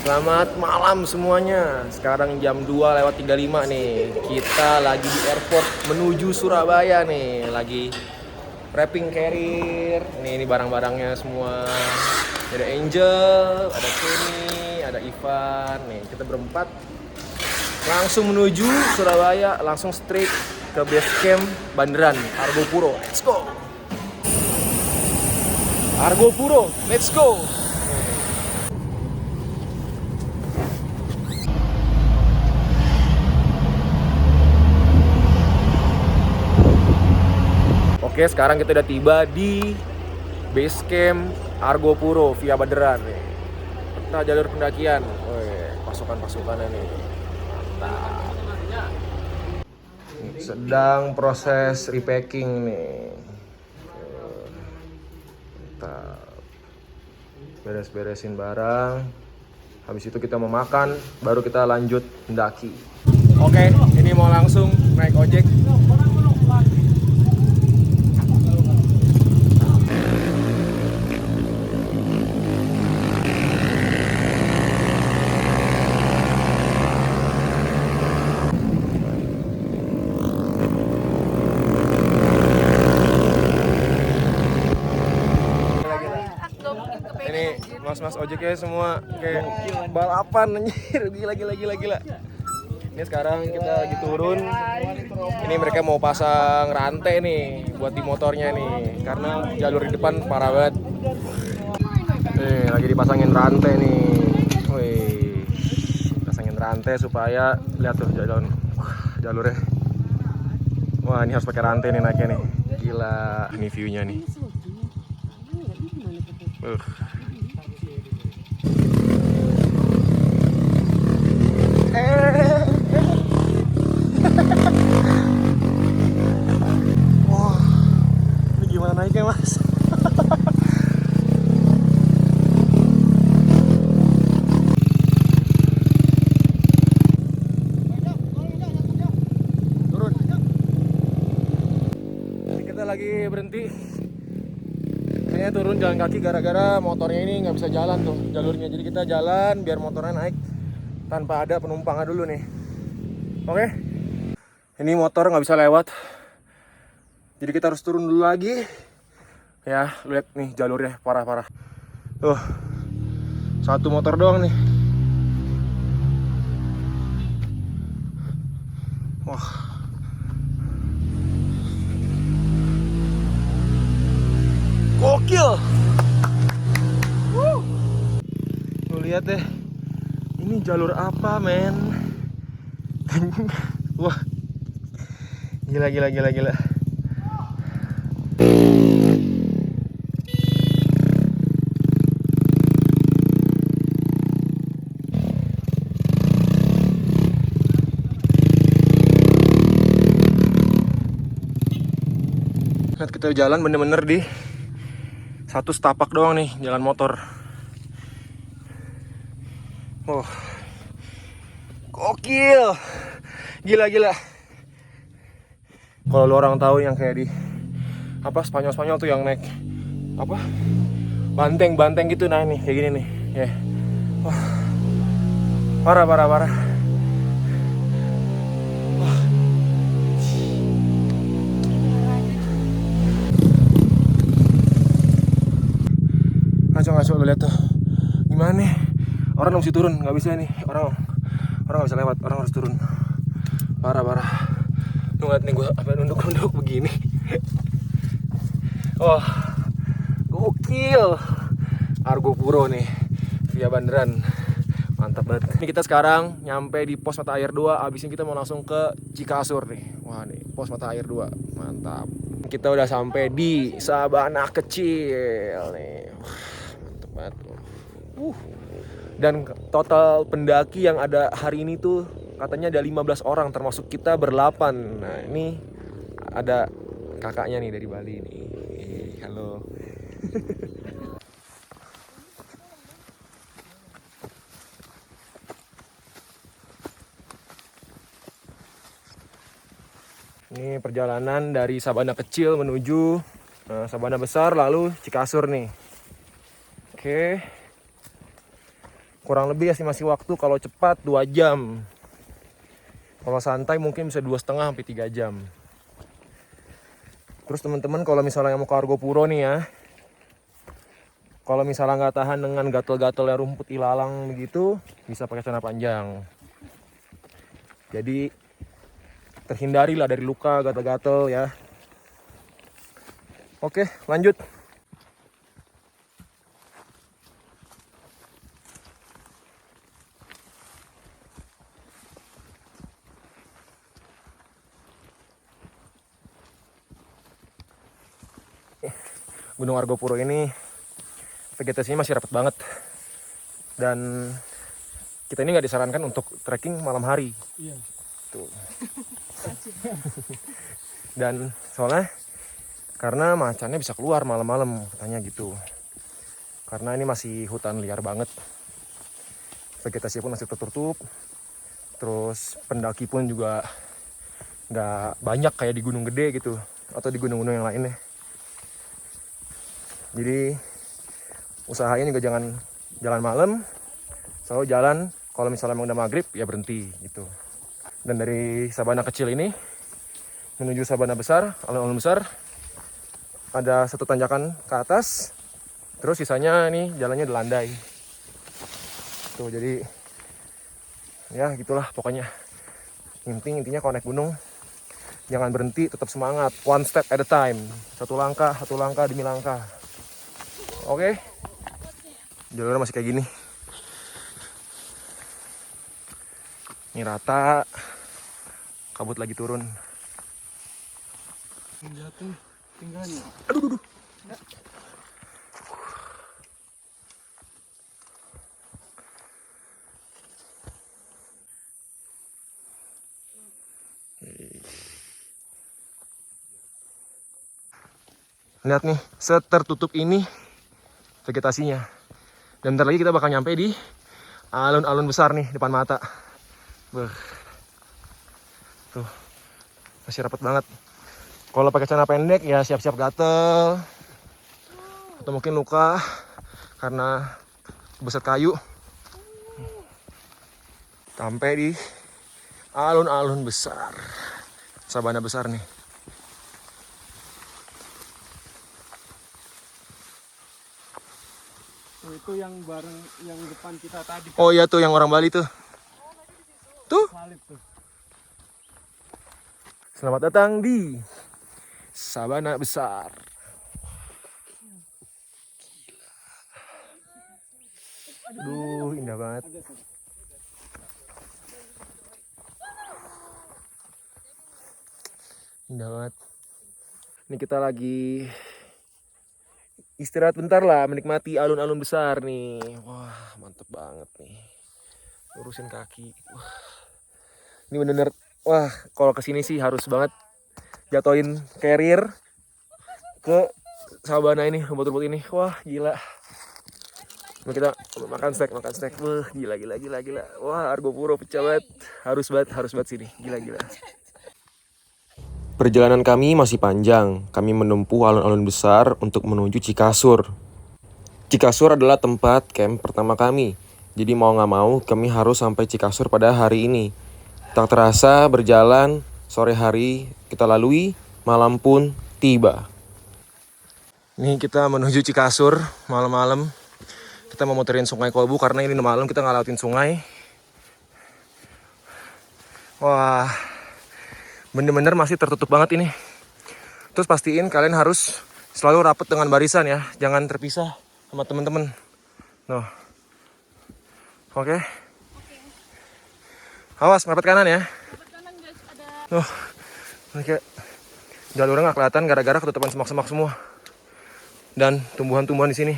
Selamat malam semuanya. Sekarang jam 2:35 nih. Kita lagi di airport menuju Surabaya nih. Lagi wrapping carrier. Ini barang-barangnya semua. Ada Angel, ada Kenny, ada Ivan. Nih, kita berempat langsung menuju Surabaya, langsung straight ke base camp Banderan Argopuro. Let's go. Argopuro, let's go. Oke, sekarang kita udah tiba di base camp Argopuro via Banderan nih. Kita jalur pendakian. Pasukan-pasukannya nih. Mantap. Sedang proses repacking nih. Kita beres-beresin barang. Habis itu kita mau makan, baru kita lanjut mendaki. Oke, ini mau langsung naik ojek. Ini mas-mas ojeknya semua kayak balapan anjir, gila. Ini sekarang kita lagi turun. Ini mereka mau pasang rantai nih buat di motornya nih, karena jalur di depan parah banget. Nih lagi dipasangin rantai nih. Wih, pasangin rantai supaya lihat tuh jalurnya. Wah, ini harus pakai rantai nih naiknya nih. Gila, ini view-nya nih. Wah, ini gimana naiknya mas? Turun. Ini kita lagi berhenti. Kayaknya turun jalan kaki gara-gara motornya ini nggak bisa jalan tuh jalurnya. Jadi kita jalan biar motornya naik tanpa ada penumpangnya dulu nih. Oke. Ini motor nggak bisa lewat. Jadi kita harus turun dulu lagi. Ya, lihat nih jalurnya parah-parah. Tuh. Satu motor doang nih. Wah. Gokil. Lu lihat deh. Ini jalur apa, men? Wah. Gila. Lihat kita jalan bener-bener di satu setapak doang nih jalan motor. Oh, gokil, gila. Kalau lu orang tahu yang kayak di apa Spanyol tuh yang naik apa banteng gitu, nah ini kayak gini nih, ya. Wah, parah. Wah. Ngaco lu lihat tuh, gimana nih? Orang mesti turun, nggak bisa nih, orang nggak bisa lewat, orang harus turun. Parah. Lu ngeliat nih gue apa nunduk begini. Wah, gokil. Argopuro nih via Banderan, mantap banget. Ini kita sekarang nyampe di pos mata air 2. Abis ini kita mau langsung ke Cikasur nih. Wah nih pos mata air 2, mantap. Kita udah sampai di Sabana Kecil nih. Mantap banget. Dan total pendaki yang ada hari ini tuh katanya ada 15 orang termasuk kita berlapan. Nah ini ada kakaknya nih dari Bali nih. Halo. Ini perjalanan dari Sabana Kecil menuju Sabana Besar lalu Cikasur nih. Oke. kurang lebih estimasi waktu kalau cepat 2 jam. Kalau santai mungkin bisa 2,5 sampai 3 jam. Terus teman-teman kalau misalnya mau ke Argopuro nih ya, kalau misalnya nggak tahan dengan gatel-gatelnya rumput ilalang begitu, bisa pakai celana panjang. Jadi terhindarilah dari luka, gatel-gatel ya. Oke, lanjut. Gunung Argopuro ini vegetasinya masih rapat banget. Dan kita ini nggak disarankan untuk trekking malam hari. Iya. Tuh. Dan soalnya karena macannya bisa keluar malam-malam katanya gitu. Karena ini masih hutan liar banget. Vegetasi pun masih tertutup. Terus pendaki pun juga nggak banyak kayak di Gunung Gede gitu. Atau di gunung-gunung yang lainnya. Jadi usahain juga jangan jalan malam. Selalu jalan kalau misalnya emang udah maghrib ya berhenti gitu. Dan dari sabana kecil ini menuju sabana besar, alun-alun besar, ada satu tanjakan ke atas. Terus sisanya nih jalannya udah landai. Tuh jadi ya gitulah pokoknya. Intinya kalau naik gunung jangan berhenti, tetap semangat. One step at a time. Satu langkah demi langkah. Oke. Jalurnya masih kayak gini. Ini rata. Kabut lagi turun. Jatuh tinggalnya. Aduh. Lihat nih, setertutup ini vegetasinya. Dan bentar lagi kita bakal nyampe di alun-alun besar nih depan mata. Beuh. Tuh, masih rapat banget. Kalau pakai celana pendek ya siap-siap gatel. Atau mungkin luka karena besar kayu. Sampai di alun-alun besar. Sabana besar nih. Oh, itu yang bareng yang depan kita tadi. Oh iya tuh yang orang Bali tuh. Tuh. Salib tuh. Selamat datang di Sabana Besar. Aduh, indah banget. Indah banget. Ini kita lagi istirahat bentar lah, menikmati alun-alun besar nih. Wah, mantep banget nih. Lurusin kaki. Wah. Ini bener-bener, wah, kalau kesini sih harus banget jatuhin carrier ke sabana ini, rumput-rumput ini. Wah, gila. Kita makan snack. Wah, gila. Wah, Argopuro pecah banget. Harus banget sini. Gila. Perjalanan kami masih panjang. Kami menempuh alun-alun besar untuk menuju Cikasur. Cikasur adalah tempat camp pertama kami. Jadi mau nggak mau kami harus sampai Cikasur pada hari ini. Tak terasa berjalan, sore hari kita lalui, malam pun tiba. Nih kita menuju Cikasur malam-malam. Kita mau muterin Sungai Kolbu karena ini malam kita ngelautin sungai. Wah, bener-bener masih tertutup banget ini. Terus pastiin kalian harus selalu rapat dengan barisan ya. Jangan terpisah sama teman-teman. Noh. Oke. Awas, mepet kanan ya. Mepet kanan guys, ada. Noh. Ini kayak jalurnya nggak kelihatan gara-gara ketutupan semak-semak semua. Dan tumbuhan-tumbuhan di sini.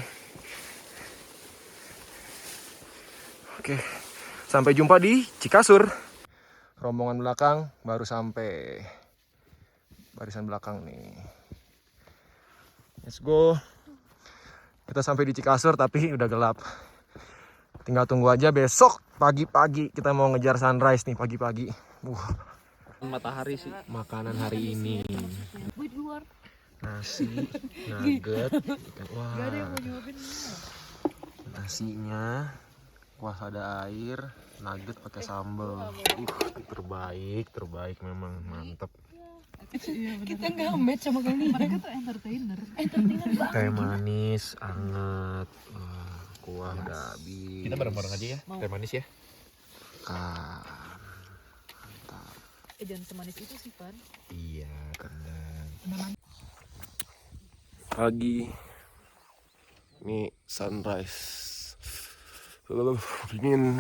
Oke. Sampai jumpa di Cikasur. Rombongan belakang baru sampai. Barisan belakang nih. Let's go. Kita sampai di Cikasur tapi udah gelap. Tinggal tunggu aja besok pagi-pagi kita mau ngejar sunrise nih pagi-pagi. Matahari sih. Makanan hari ini. Wih, di luar. Nasi, nugget. Wah. Gak ada yang mau nyuapin. Nasinya Wah, ada air, nugget pakai sambal. Terbaik memang, mantap. Kita nggak match sama kali. Mereka tuh entertainer banget. Teh manis, anget, kuah udah habis. Kita bareng-bareng aja ya, teh manis ya. Mantap. Jangan semanis itu sih, Pan. Iya, tenang. Pagi, ini sunrise. Dingin.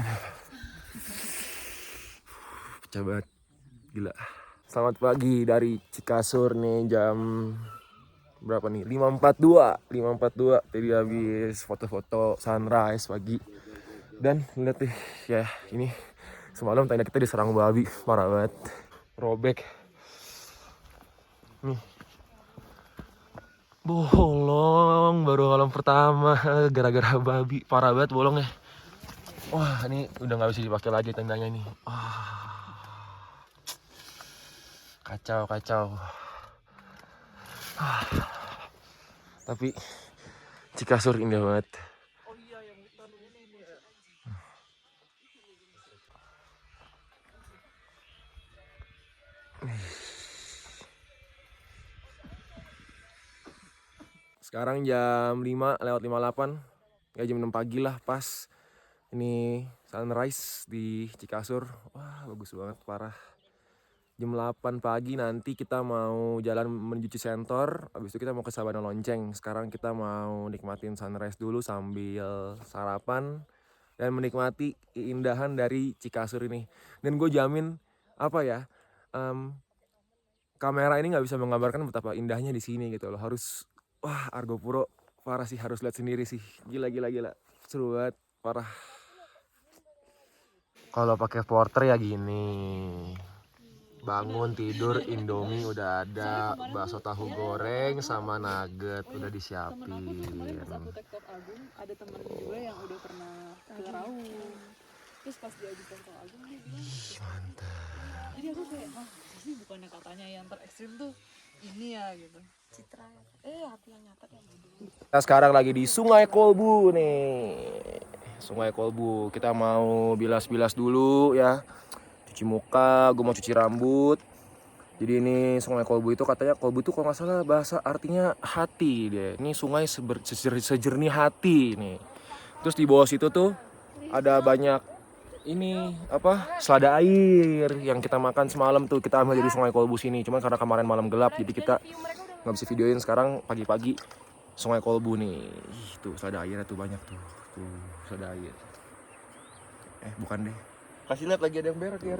Pecah banget, gila. Selamat pagi dari Cikasur nih, jam berapa nih? 5.42. Tadi habis foto-foto sunrise pagi. Dan lihat nih, ya ini semalam tenda kita diserang babi, parah banget. Robek. Nih. Bolong baru malam pertama gara-gara babi, parah banget bolongnya. Wah, ini udah nggak bisa dipakai lagi tendanya nih. Kacau. Tapi Cikasur indah banget. Sekarang jam 5:58, ya jam 6 pagi lah pas. Ini sunrise di Cikasur. Wah, bagus banget, parah. Jam 8 pagi nanti kita mau jalan menuju Cisentor. Habis itu kita mau ke Sabana Lonceng. Sekarang kita mau nikmatin sunrise dulu sambil sarapan dan menikmati keindahan dari Cikasur ini. Dan gue jamin kamera ini nggak bisa menggambarkan betapa indahnya di sini gitu loh. Wah, Argo Puro parah sih, harus lihat sendiri sih. Gila. Seru banget, parah. Kalau pakai porter ya gini. Bangun tidur, Indomie udah ada, bakso tahu goreng sama nugget udah disiapin. Pas aku TikTok Agung, ada temen juga yang udah pernah ke Raung. Terus pas dia ajukan ke Agung, dia bilang Mantap. jadi aku kayak, ini bukannya katanya yang terekstrim tuh ini ya gitu. Citra aku yang nyatet yang dulu. Kita sekarang lagi di Sungai Kolbu nih. Sungai Kolbu. Kita mau bilas-bilas dulu ya. Cuci muka, gue mau cuci rambut. Jadi ini Sungai Kolbu itu katanya, Kolbu itu kalau nggak salah bahasa artinya hati deh. Ini sungai sejernih hati nih. Terus di bawah situ tuh ada banyak ini selada air yang kita makan semalam tuh, kita ambil dari Sungai Kolbu sini. Cuman karena kemarin malam gelap jadi kita nggak bisa videoin. Sekarang pagi-pagi Sungai Kolbu nih. Tuh selada airnya tuh banyak tuh selada air. Bukan deh. Kasih lihat lagi ada yang berak ya.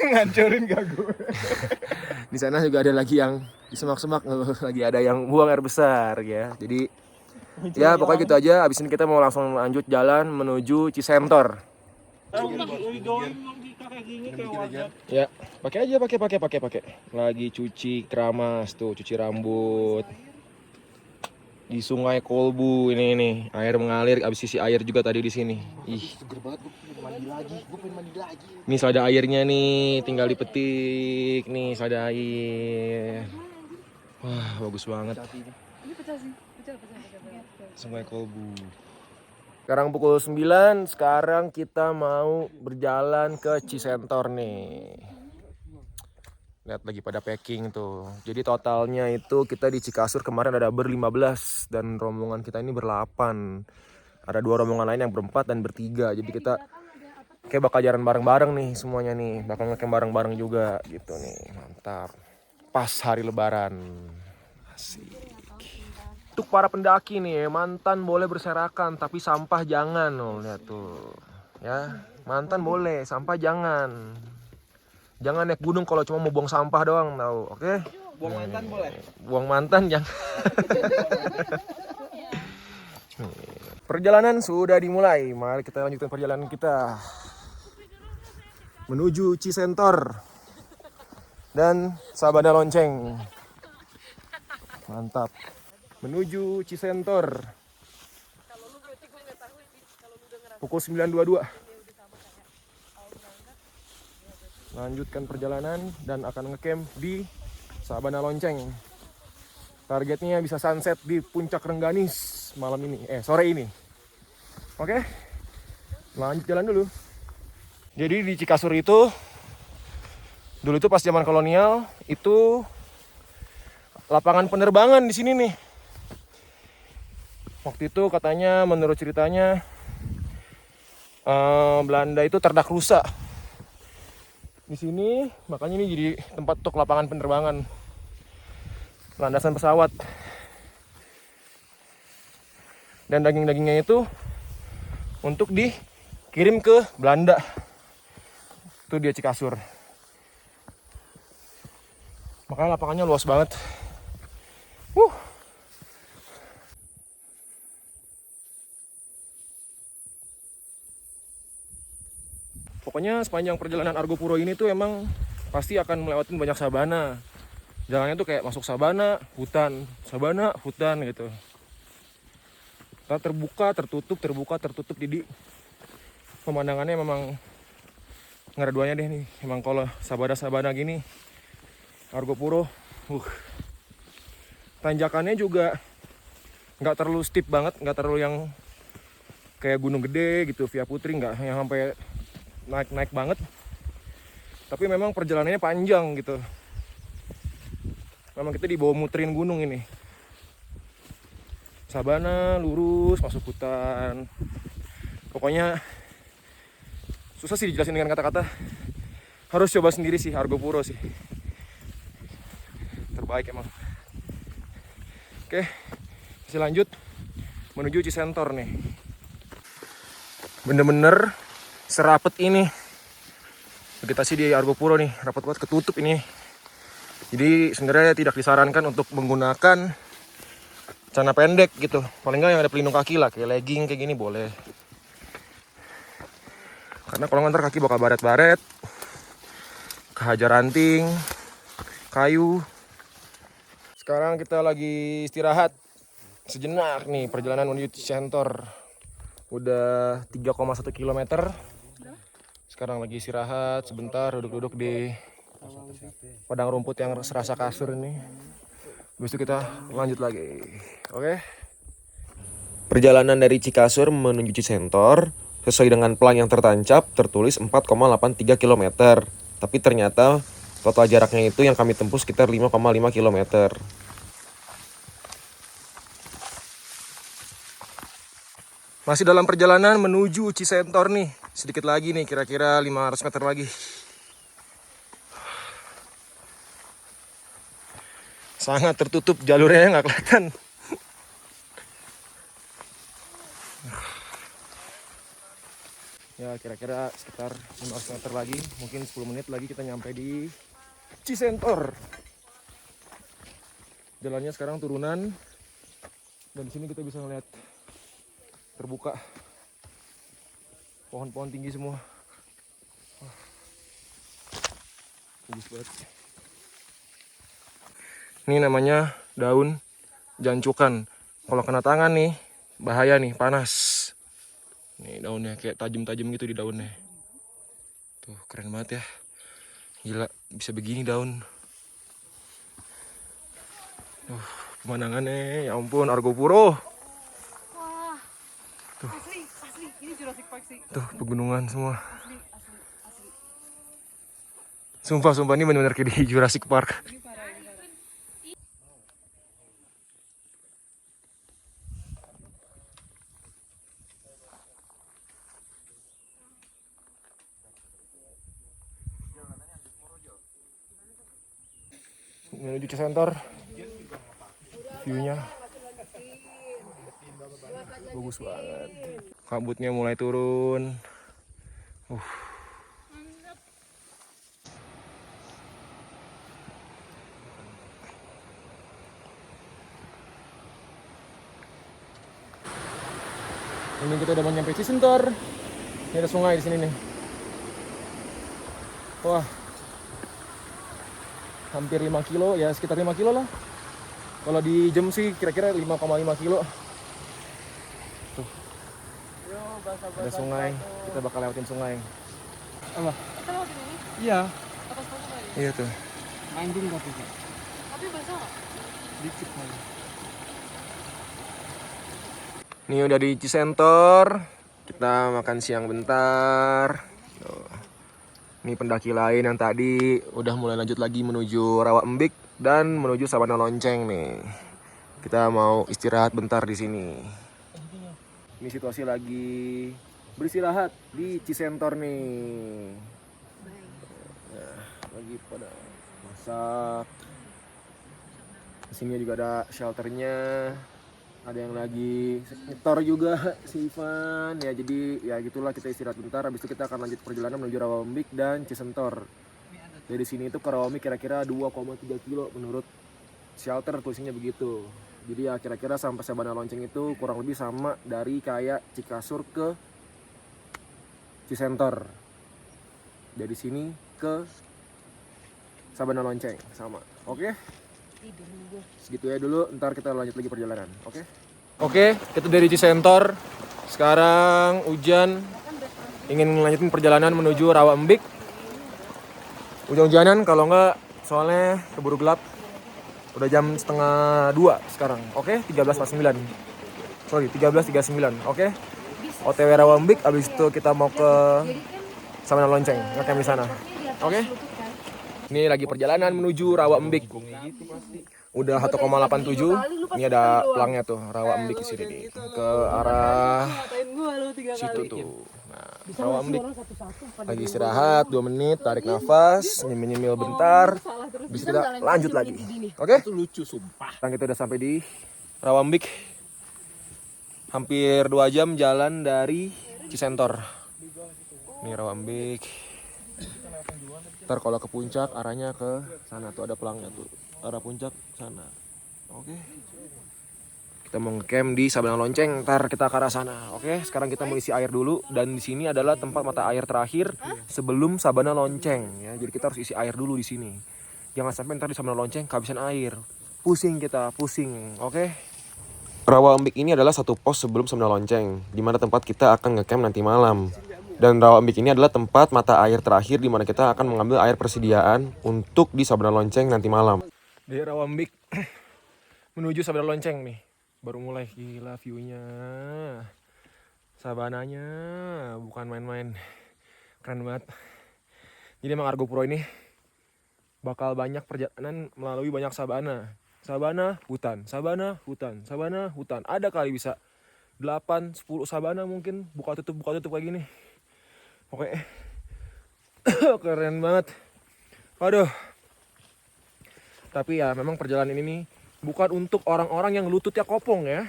Ngancurin gak gue? Di sana juga ada lagi yang di semak-semak, lagi ada yang buang air besar ya. Jadi ya pokoknya gitu aja. Abis ini kita mau langsung lanjut jalan menuju Cisentor. Ya, pakai aja, pakai. Lagi cuci keramas tuh, cuci rambut. Di Sungai Kolbu ini air mengalir, abis isi air juga tadi di sini. Seger banget, gue pengen mandi lagi. Nih selada airnya nih, tinggal dipetik nih selada air. Wah, bagus banget. Ini pecah sih, pecah. Sungai Kolbu. Sekarang pukul 9, sekarang kita mau berjalan ke Cisentor nih. Lihat lagi pada packing tuh. Jadi totalnya itu kita di Cikasur kemarin ada ber-15 dan rombongan kita ini ber-8. Ada 2 rombongan lain yang ber-4 dan ber-3. Jadi kita kayak bakal jalan bareng-bareng nih semuanya nih. Bakal ngecamp bareng-bareng juga gitu nih. Mantap. Pas hari lebaran. Asik. Untuk para pendaki nih, mantan boleh berserakan tapi sampah jangan. Lihat tuh. Ya, mantan boleh, sampah jangan. Jangan naik gunung kalau cuma mau buang sampah doang, tahu? Oke? Buang mantan boleh? Buang mantan jangan. Perjalanan sudah dimulai. Mari kita lanjutkan perjalanan kita menuju Cisentor dan Sabana Lonceng. Mantap. Menuju Cisentor. Pukul 9.22. Lanjutkan perjalanan dan akan ngecamp di Sabana Lonceng. Targetnya bisa sunset di Puncak Rengganis malam ini, sore ini. Oke? Lanjut jalan dulu. Jadi di Cikasur itu dulu itu pas zaman kolonial itu lapangan penerbangan di sini nih. Waktu itu katanya menurut ceritanya Belanda itu terdak rusa di sini, makanya ini jadi tempat untuk lapangan penerbangan, landasan pesawat. Dan daging-dagingnya itu untuk dikirim ke Belanda. Itu dia Cikasur. Makanya lapangannya luas banget. Pokoknya sepanjang perjalanan Argo Puro ini tuh emang pasti akan melewati banyak sabana. Jalannya tuh kayak masuk sabana, hutan gitu. Kita terbuka, tertutup, jadi pemandangannya memang ngeraduannya deh nih. Emang kalau sabana gini, Argo Puro, tanjakannya juga nggak terlalu steep banget, nggak terlalu yang kayak gunung gede gitu, Via Putri nggak yang sampai naik banget. Tapi memang perjalanannya panjang gitu. Memang kita dibawa muterin gunung ini. Sabana lurus masuk hutan. Pokoknya susah sih dijelasin dengan kata-kata. Harus coba sendiri sih Argo Puro sih. Terbaik emang. Oke, masih lanjut menuju Cisentor nih. Bener-bener serapet ini. Kita sih di Argo Puro nih, rapat banget, ketutup ini. Jadi sebenarnya tidak disarankan untuk menggunakan celana pendek gitu. Paling nggak yang ada pelindung kaki lah, kayak legging kayak gini boleh. Karena kalau ngantar kaki bakal baret-baret, kehajar ranting, kayu. Sekarang kita lagi istirahat sejenak nih, perjalanan menuju Cisentor. Udah 3,1 km. Sekarang lagi istirahat sebentar, duduk-duduk di padang rumput yang serasa kasur ini. Habis itu kita lanjut lagi. Oke. Perjalanan dari Cikasur menuju Cisentor sesuai dengan plan yang tertancap tertulis 4,83 km. Tapi ternyata total jaraknya itu yang kami tempuh sekitar 5,5 km. Masih dalam perjalanan menuju Cisentor nih. Sedikit lagi nih, kira-kira 500 meter lagi. Sangat tertutup jalurnya, nggak kelihatan. Ya kira-kira sekitar 500 meter lagi, mungkin 10 menit lagi kita nyampe di Cisentor. Jalannya sekarang turunan, dan di sini kita bisa ngeliat terbuka, pohon-pohon tinggi semua. Bagus banget. Ini namanya daun jancukan. Kalau kena tangan nih bahaya nih, panas. Nih daunnya kayak tajam-tajam gitu di daunnya. Tuh keren banget ya. Gila bisa begini daun. Pemandangannya ya ampun, Argo Puro. Wah. Tuh. Asli. Ini Jurassic Park sih. Tuh pegunungan semua. Asli. Sumpah ini benar-benar kayak di Jurassic Park. Ini parah. Menuju Cisentor. View-nya bagus banget. Kabutnya mulai turun. Ini kita udah mau nyampe Cisentor. Ini ada sungai di sini nih. Wah. Hampir 5 kilo, ya sekitar 5 kilo lah. Kalau di jam sih kira-kira 5,5 kilo. Tuh. Ada sungai, kita bakal lewatin sungai. Apa? Kita lewatin ini. Iya. Atas sungai. Iya tuh. Mancing tapi Kak. Tapi basah nggak? Dikit aja. Ini udah di Cisentor. Kita makan siang bentar. Tuh. Ini pendaki lain yang tadi udah mulai lanjut lagi menuju Rawa Embik dan menuju Sabana Lonceng nih. Kita mau istirahat bentar di sini. Ini situasi lagi beristirahat di Cisentor nih. Nah, lagi pada masak. Di sini juga ada shelternya. Ada yang lagi nyetor juga si Ivan ya, jadi ya gitulah, kita istirahat bentar, habis itu kita akan lanjut perjalanan menuju Rawambik dan Cisentor. Dari sini itu ke Rawambik kira-kira 2,3 kilo menurut shelter, tulisannya begitu. Jadi ya kira-kira sampai Sabana Lonceng itu kurang lebih sama dari kayak Cikasur ke Cisentor. Dari sini ke Sabana Lonceng sama. Oke? Segitu ya dulu, ntar kita lanjut lagi perjalanan, oke? Oke, kita dari Cisentor. Sekarang hujan, ingin lanjutin perjalanan menuju Rawa Embik. Hujan-hujanan kalau enggak, soalnya keburu gelap. Udah jam setengah 2 sekarang, oke? 13.49. Sorry, 13.39, oke? OTW Rawa Embik, abis itu kita mau ke Sabana Lonceng, ngecamp di sana, oke? Ini lagi perjalanan menuju Rawa Embik. Udah 1,87. Ini ada pelangnya tuh, Rawa Embik di sini nih. Ke arah situ tuh. Nah, Rawa Embik. Lagi istirahat 2 menit, tarik nafas, nyemil-nyemil bentar. Bisa kita lanjut lagi. Oke? Itu lucu sumpah. Sekarang kita udah sampai di Rawa Embik. Hampir 2 jam jalan dari Cisentor. Ini Rawa Embik. Ntar kalau ke puncak arahnya ke sana tuh, ada pelangnya tuh, arah puncak sana. Oke, kita mau ngecamp di Sabana Lonceng, ntar kita ke arah sana. Oke, sekarang kita mau isi air dulu, dan di sini adalah tempat mata air terakhir sebelum Sabana Lonceng ya. Jadi kita harus isi air dulu di sini, jangan sampai ntar di Sabana Lonceng kehabisan air, pusing kita, pusing. Oke. Rawa Embik ini adalah satu pos sebelum Sabana Lonceng, di mana tempat kita akan ngecamp nanti malam. Dan Rawa Embik ini adalah tempat mata air terakhir di mana kita akan mengambil air persediaan untuk di Sabana Lonceng nanti malam. Di Rawa Embik menuju Sabana Lonceng nih, baru mulai. Gila view-nya, sabananya bukan main-main, keren banget. Jadi emang Argo Puro ini bakal banyak perjalanan melalui banyak sabana. Sabana, hutan, sabana, hutan, sabana, hutan. Ada kali bisa 8-10 sabana mungkin, buka tutup kayak gini. Oke. Keren banget. Waduh. Tapi ya memang perjalanan ini nih bukan untuk orang-orang yang lututnya kopong ya.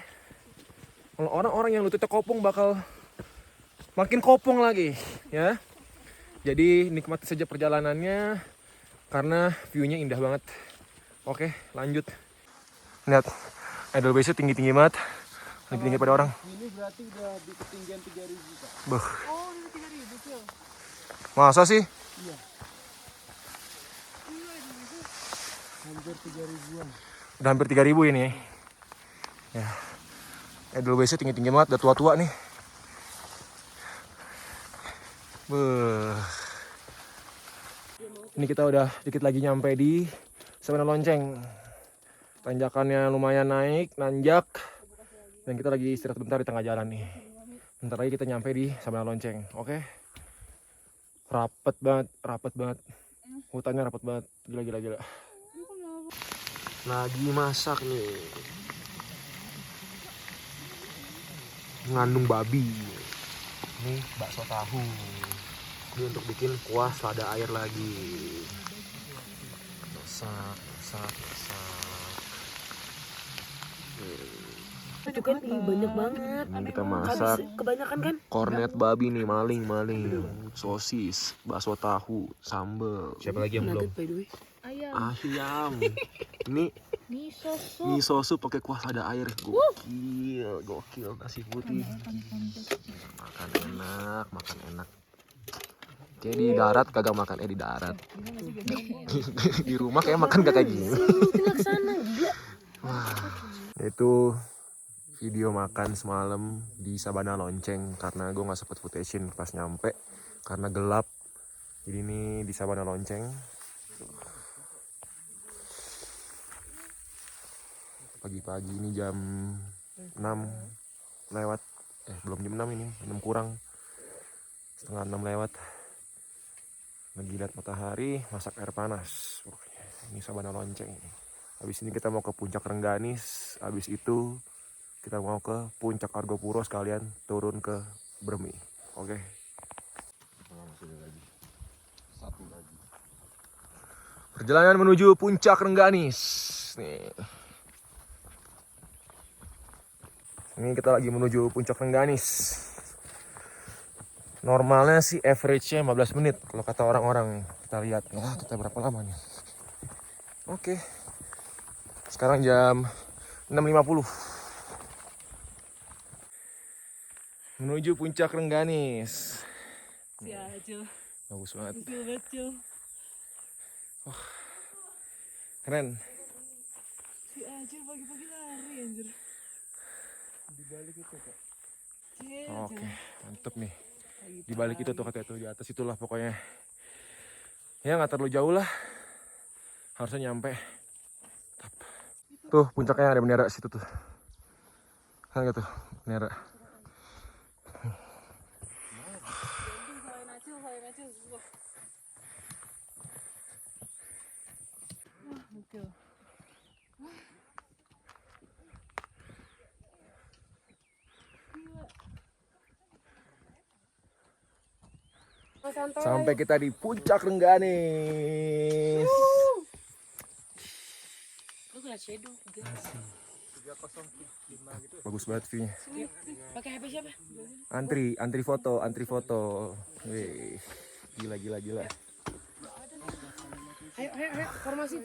Kalau orang-orang yang lututnya kopong bakal makin kopong lagi ya. Jadi nikmati saja perjalanannya karena view-nya indah banget. Oke, lanjut. Lihat, Edelweiss tinggi-tinggi banget. Lebih tinggi pada orang. Ini berarti udah di ketinggian 3000 Pak. Beuh. Oh, ini 3.000 Cil. Masa sih? Iya. Hampir 3000-an. Udah hampir 3.000 ini. Ya. Edelweiss tinggi-tinggi banget, udah tua-tua nih. Beuh. Ini kita udah dikit lagi nyampe di Sabana Lonceng. Tanjakannya lumayan naik, nanjak. Dan kita lagi istirahat bentar di tengah jalan nih. Bentar lagi kita nyampe di Sabana Lonceng, oke? Rapet banget. Hutannya rapet banget, gila. Lagi masak nih. Ngandung babi. Ini bakso tahu. Ini untuk bikin kuah selada air lagi. Masak. Itu kan banyak banget. Ini kita masak Kebanyakan kan? kornet babi nih, maling, sosis, bakso tahu, sambal. Siapa lagi yang belum? By the way. Ayam. Ini miso sup pakai kuah selada air. Gokil nasi putih. Makan enak. Kayak di darat kagak makan, di darat. Di rumah kayak makan gak kayak gini. Wah, itu video makan semalam di Sabana Lonceng karena gue nggak sempet footage pas nyampe karena gelap. Jadi ini di Sabana Lonceng. Pagi-pagi ini jam 6 lewat belum jam 6 ini, 6 kurang, setengah 6 lewat. Lagi lihat matahari, masak air panas. Ini Sabana Lonceng. Habis ini kita mau ke puncak Rengganis. Habis itu kita mau ke puncak Argopuro sekalian turun ke Bermi. Oke. Perjalanan menuju puncak Rengganis. Nih. Ini kita lagi menuju puncak Rengganis. Normalnya sih average-nya 15 menit kalau kata orang-orang. Kita lihat ya kita berapa lama nih. Oke. Sekarang jam 6.50. Menuju puncak Rengganis. Si Acil. Bagus banget. Betul Acil. Keren. Si Acil pagi-pagi lari anjir. Di balik itu kak. Oke, mantep nih. Di balik itu tuh katanya tuh di atas itulah pokoknya. Ya nggak terlalu jauh lah. Harusnya nyampe. Tuh puncaknya ada bendera situ tuh. Kan gitu bendera. Selain Acil. Wah, betul. Sampai kita di puncak Rengganis. Lu lihat shadow. Bagus banget view-nya. Pakai HP siapa? Antri foto. Wih, gila. Ayo, formasi.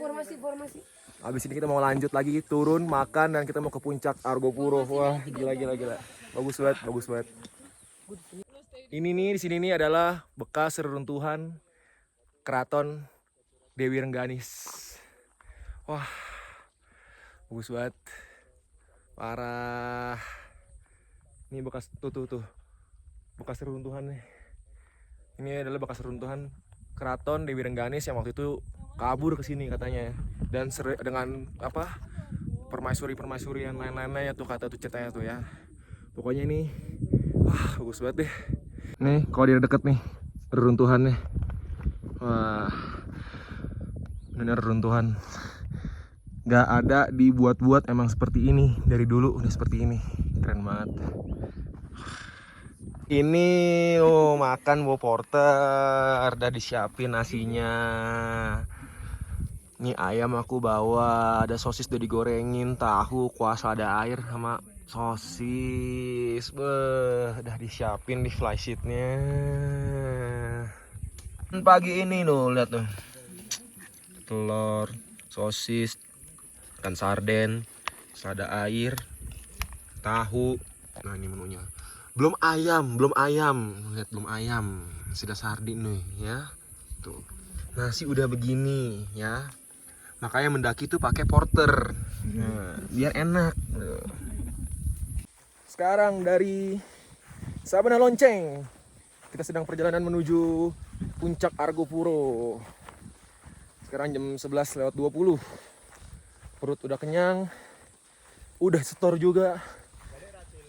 Abis ini kita mau lanjut lagi turun makan dan kita mau ke puncak Argopuro. Wah, gila. Bagus banget. Ini nih di sini nih adalah bekas reruntuhan keraton Dewi Rengganis. Wah, bagus banget. Parah. Ini bekas tuh. Bekas reruntuhan nih. Ini adalah bekas reruntuhan keraton Dewi Rengganis yang waktu itu kabur ke sini katanya. Dan dengan apa? Permaisuri yang lain-lainnya tuh kata tuh ceritanya tuh ya. Pokoknya ini wah, bagus banget deh. Nih, kalau dia deket nih reruntuhannya. Wah. Bener reruntuhan. Gak ada dibuat-buat, emang seperti ini. Dari dulu udah seperti ini. Keren banget. Ini makan bawa porter, udah disiapin nasinya. Ini ayam aku bawa, ada sosis udah digorengin, tahu, kuas, ada air sama sosis. Udah disiapin di flysheetnya. Pagi ini lihat tuh. Telur, sosis, ikan sarden, ada air, tahu. Nah, ini menunya. Belum ayam. Lihat belum ayam. Sudah sardin nih ya. Tuh. Nasi udah begini ya. Makanya mendaki tuh pakai porter. Nah, biar enak. Sekarang dari Sabana Lonceng kita sedang perjalanan menuju puncak Argopuro. Sekarang jam 11:20. Perut udah kenyang. Udah setor juga.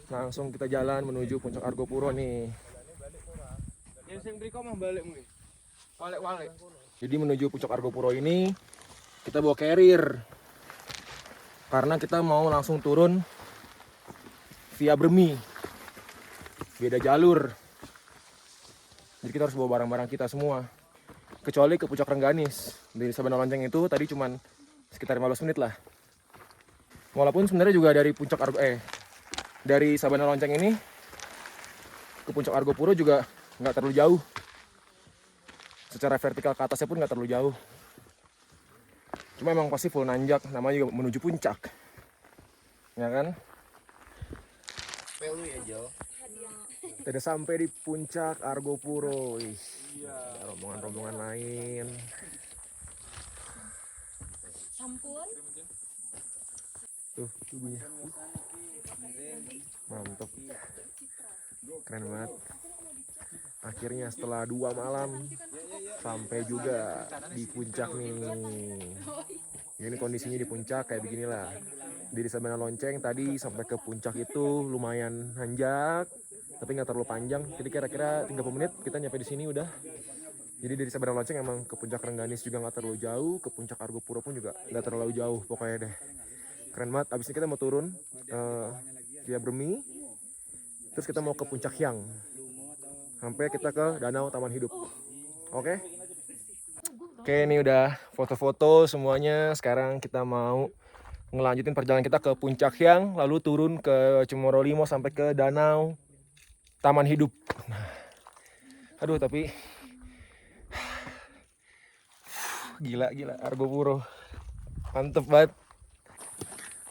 Langsung kita jalan menuju puncak Argopuro nih. Yang sing mriko mah balik mungkin. Walik. Jadi menuju puncak Argopuro ini kita bawa carrier. Karena kita mau langsung turun via Bermi. Beda jalur. Jadi kita harus bawa barang-barang kita semua. Kecuali ke puncak Rengganis. Dari Sabana Lonceng itu tadi cuman sekitar 15 menit lah. Walaupun sebenarnya juga dari puncak dari Sabana Lonceng ini ke puncak Argopuro juga nggak terlalu jauh. Secara vertikal ke atasnya pun nggak terlalu jauh. Cuma emang pasti full nanjak, namanya juga menuju puncak. Ya kan? Kita udah sampai di puncak Argopuro. Rombongan-rombongan lain. Sampun. Tuh, tubuhnya. Mantap. Keren banget. Akhirnya setelah 2 malam sampai juga di puncak nih. Ini kondisinya di puncak kayak beginilah. di Desa Bandar Lonceng tadi sampai ke puncak itu lumayan nanjak, tapi nggak terlalu panjang. Jadi kira-kira 30 menit kita nyampe di sini udah. Jadi dari Desa Bandar Lonceng emang ke puncak Rengganis juga nggak terlalu jauh, ke puncak Argopuro pun juga nggak terlalu jauh pokoknya deh. Keren banget. Abis ini kita mau turun via Bermi, terus kita mau ke puncak Hyang, sampai kita ke Danau Taman Hidup. Oke? Oke, ini udah foto-foto semuanya. Sekarang kita mau ngelanjutin perjalanan kita ke puncak Hyang, lalu turun ke Cemoro Limo sampai ke Danau Taman Hidup. Aduh, tapi gila Argopuro. Mantep banget.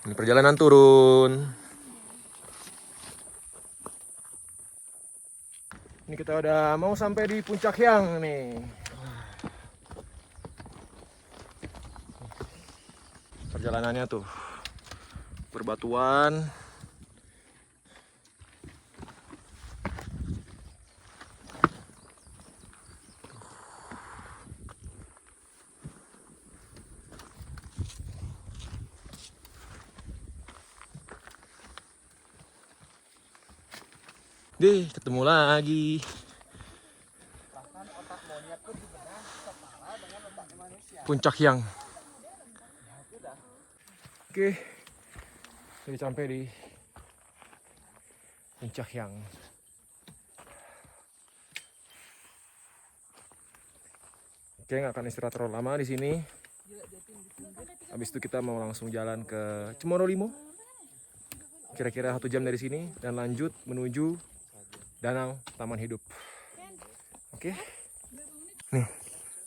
Ini perjalanan turun. Ini kita udah mau sampai di puncak Hyang nih. Perjalanannya tuh berbatuan. Deh, ketemu lagi. Puncak Hyang. Oke, jadi sampai di puncak Hyang. Oke, nggak akan istirahat terlalu lama di sini. Habis itu kita mau langsung jalan ke Cemoro Limo. Kira-kira 1 jam dari sini dan lanjut menuju Danau Taman Hidup. Oke. Nih,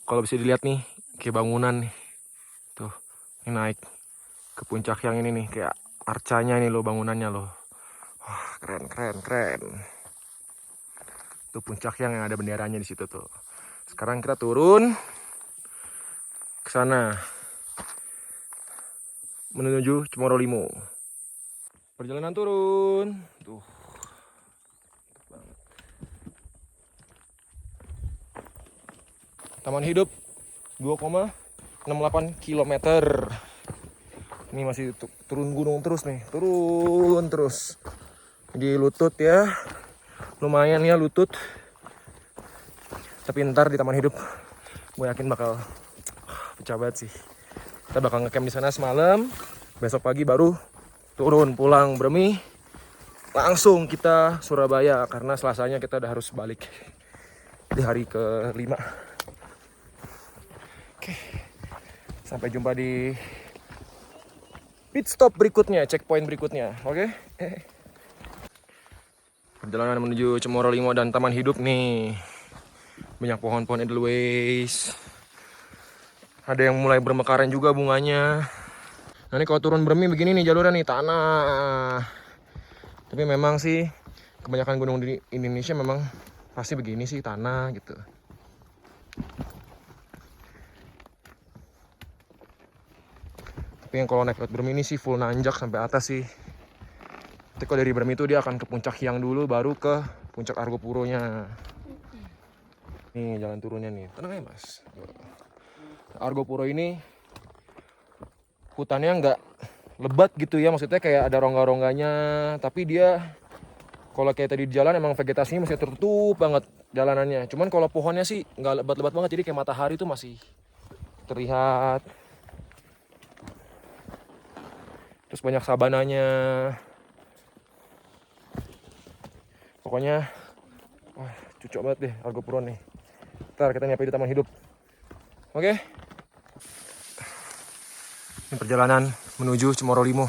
kalau bisa dilihat nih, kayak bangunan nih. Tuh, ini naik ke puncak yang ini nih, kayak arcanya ini loh bangunannya loh. Wah, keren. Tuh puncak yang ada benderanya di situ tuh. Sekarang kita turun ke sana menuju Cemoro Limo. Perjalanan turun. Tuh. Taman Hidup 2,68 km. Ini masih turun gunung terus nih, turun terus. Di lutut ya, lumayan ya lutut. Tapi ntar di Taman Hidup, gue yakin bakal pecah banget sih. Kita bakal ngecamp di sana semalam, besok pagi baru turun pulang Bermi. Langsung kita Surabaya karena Selasanya kita udah harus balik di hari ke-5. Oke, sampai jumpa di pit stop berikutnya, checkpoint berikutnya, oke? Perjalanan menuju Cemoro Limo dan Taman Hidup nih. Banyak pohon-pohon edelweiss. Ada yang mulai bermekaran juga bunganya. Nah ini kalau turun Bermi begini nih jalurnya nih, tanah. Tapi memang sih kebanyakan gunung di Indonesia memang pasti begini sih, tanah gitu. Tapi yang kalau naik lewat Bermi ini sih full nanjak sampai atas sih. Tapi kalau dari Bermi itu dia akan ke puncak Hyang dulu, baru ke puncak Argopuronya. Nih jalan turunnya nih, tenang ya mas. Argopuro ini hutannya nggak lebat gitu ya, maksudnya kayak ada rongga-rongganya. Tapi dia kalau kayak tadi di jalan emang vegetasinya masih tertutup banget jalanannya. Cuman kalau pohonnya sih nggak lebat-lebat banget, jadi kayak matahari tuh masih terlihat. Terus banyak sabananya. Pokoknya wah, cocok banget deh Argopuro nih. Ntar kita nyampe di Taman Hidup. Oke. Ini perjalanan menuju Cemoro Limo.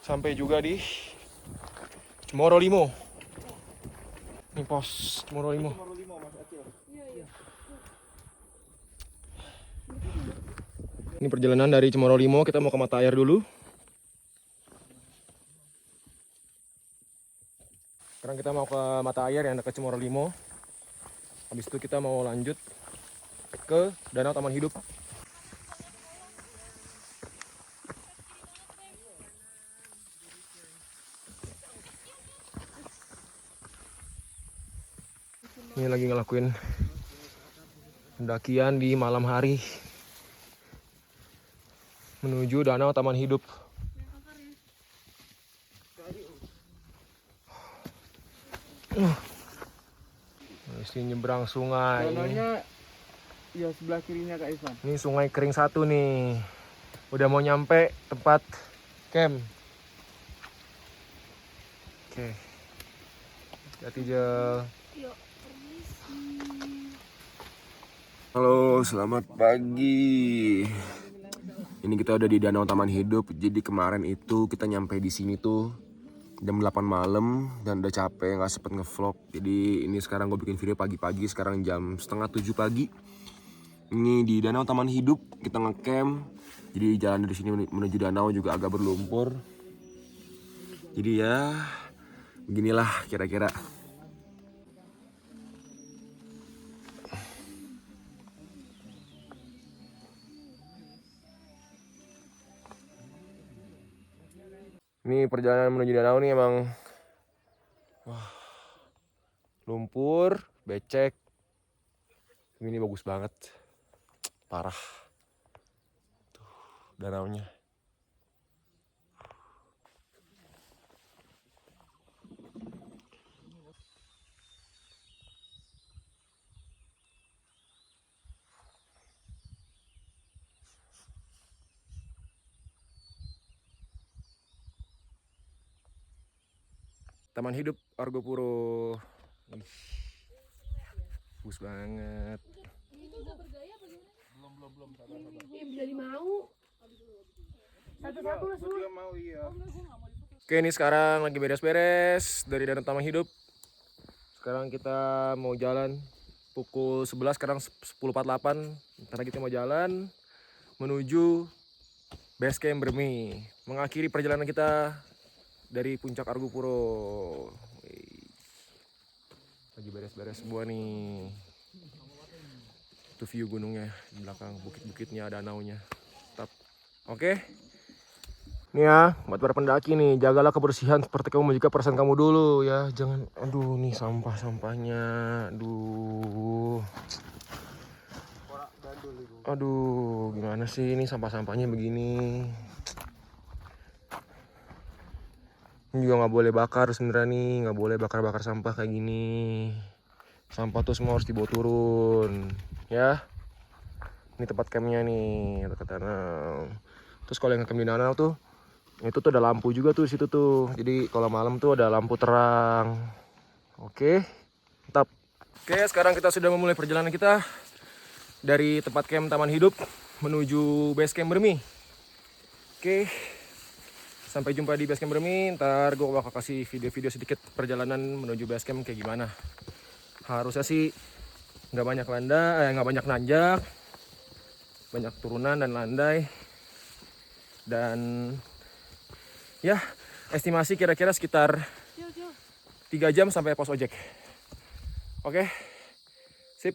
Sampai juga di Cemoro Limo. Ini pos Cemoro Limo. Ini perjalanan dari Cemoro Limo, kita mau ke mata air dulu. Sekarang kita mau ke mata air yang dekat Cemoro Limo. Habis itu kita mau lanjut ke Danau Taman Hidup. Ini lagi ngelakuin pendakian di malam hari menuju Danau Taman Hidup. Mesti nyebrang sungai. Danaunya ya sebelah kirinya Kak Ivan. Ini sungai kering satu nih. Udah mau nyampe tempat camp. Oke. Hati-hati Jel. Halo, selamat pagi. Ini kita udah di Danau Taman Hidup. Jadi kemarin itu kita nyampe di sini tuh jam 8 malam dan udah capek, nggak sempet ngevlog. Jadi ini sekarang gue bikin video pagi-pagi. Sekarang jam setengah 7 pagi. Ini di Danau Taman Hidup kita ngecamp. Jadi jalan dari sini menuju danau juga agak berlumpur. Jadi ya beginilah kira-kira. Ini perjalanan menuju danau nih emang lumpur, becek. Ini bagus banget. Parah. Tuh, danaunya. Taman Hidup Argopuro. Ih, bagus banget. Jadi mau. Satu-satu lah semua. Mau iya. Oke, ini sekarang lagi beres-beres dari Danau Taman Hidup. Sekarang kita mau jalan pukul 11, sekarang 10.48. Ntar lagi kita mau jalan menuju base camp Bermi. Mengakhiri perjalanan kita dari puncak Argopuro. Wih. Lagi beres-beres semua nih. Itu view gunungnya di belakang, bukit-bukitnya, danaunya. Mantap. Oke. Nih ya, buat para pendaki nih, jagalah kebersihan seperti kamu menjaga perasaan kamu dulu ya. Jangan, aduh nih sampah-sampahnya. Aduh, gimana sih ini sampah-sampahnya begini. Ini juga nggak boleh bakar sebenarnya nih, nggak boleh bakar-bakar sampah kayak gini. Sampah tuh semua harus dibawa turun, ya. Ini tempat campnya nih, dekat danau. Terus kalau yang camp di danau tuh, itu tuh ada lampu juga tuh di situ tuh. Jadi kalau malam tuh ada lampu terang. Oke, mantap. Oke, sekarang kita sudah memulai perjalanan kita dari tempat camp Taman Hidup menuju base camp Bermi. Oke. Sampai jumpa di base camp Bermi. Ntar gue bakal kasih video-video sedikit perjalanan menuju base camp kayak gimana. Harusnya sih nggak banyak nggak banyak nanjak, banyak turunan dan landai. Dan ya estimasi kira-kira sekitar 3 jam sampai pos ojek. Oke, sip.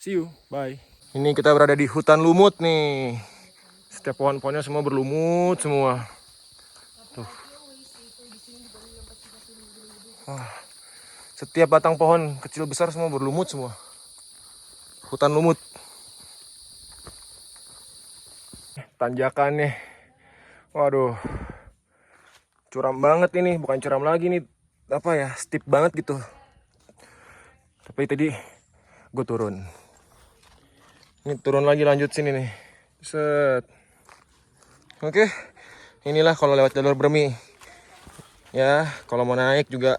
See you, bye. Ini kita berada di hutan lumut nih. Setiap pohon-pohonnya semua berlumut semua. Tuh. Wah. Setiap batang pohon kecil besar semua berlumut semua. Hutan lumut. Tanjakannya. Waduh. Curam banget ini, bukan curam lagi nih. Apa ya? Steep banget gitu. Tapi tadi gue turun. Ini turun lagi lanjut sini nih. Set. Oke. Inilah kalau lewat jalur Bermi. Ya, kalau mau naik juga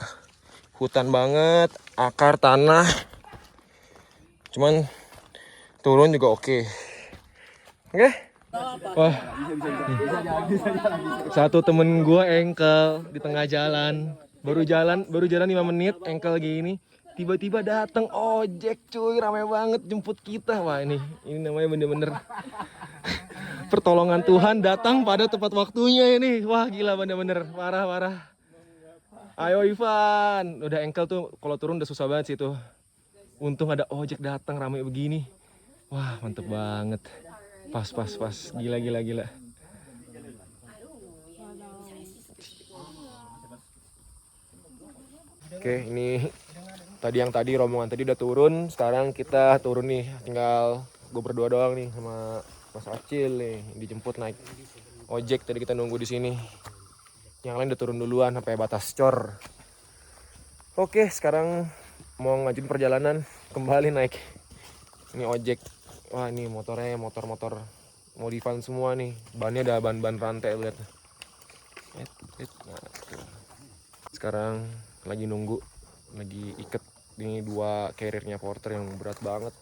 hutan banget, akar tanah. Cuman turun juga oke. Oke? Wah. Satu temen gue engkel di tengah jalan. Baru jalan 5 menit engkel gini. Tiba-tiba datang ojek cuy, ramai banget jemput kita. Wah ini namanya bener-bener pertolongan Tuhan datang pada tepat waktunya ini. Wah gila bener-bener parah. Ayo Ivan, udah engkel tuh kalau turun udah susah banget sih tuh. Untung ada ojek datang ramai begini. Wah mantep banget. Pas. Gila. Oke, ini Tadi rombongan tadi udah turun, sekarang kita turun nih, tinggal gue berdua doang nih sama Mas Acil nih, dijemput naik ojek. Tadi kita nunggu di sini, yang lain udah turun duluan sampai batas cor. Oke, sekarang mau ngajuin perjalanan kembali naik ini ojek. Wah, ini motornya motor modifan semua nih, bannya ada ban rantai, lihat. Nah, sekarang lagi nunggu, lagi iket ini 2 carrier-nya Porter yang berat banget.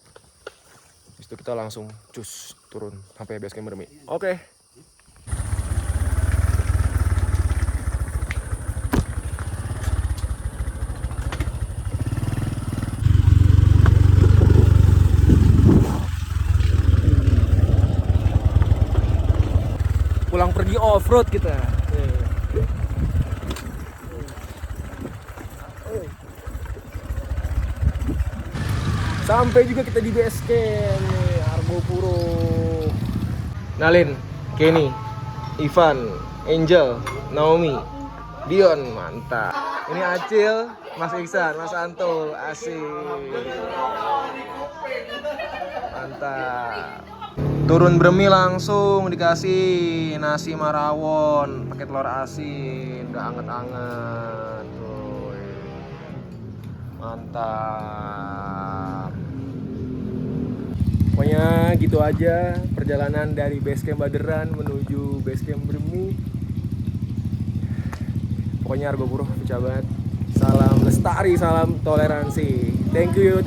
Habis itu kita langsung cus turun sampai base camp Bermi. Oke. Pulang pergi off-road kita. Sampai juga kita di base camp nih, Argopuro. Nalin, Kenny, Ivan, Angel, Naomi, Dion, mantap. Ini Acil, Mas Iksan, Mas Anto, asik. Mantap. Turun Bermi langsung dikasih nasi marawon pakai telur asin, udah anget-anget. Mantap. Pokoknya gitu aja perjalanan dari base camp Baderan menuju base camp Bermi. Pokoknya Argopuro pecah banget. Salam lestari, salam toleransi. Thank you.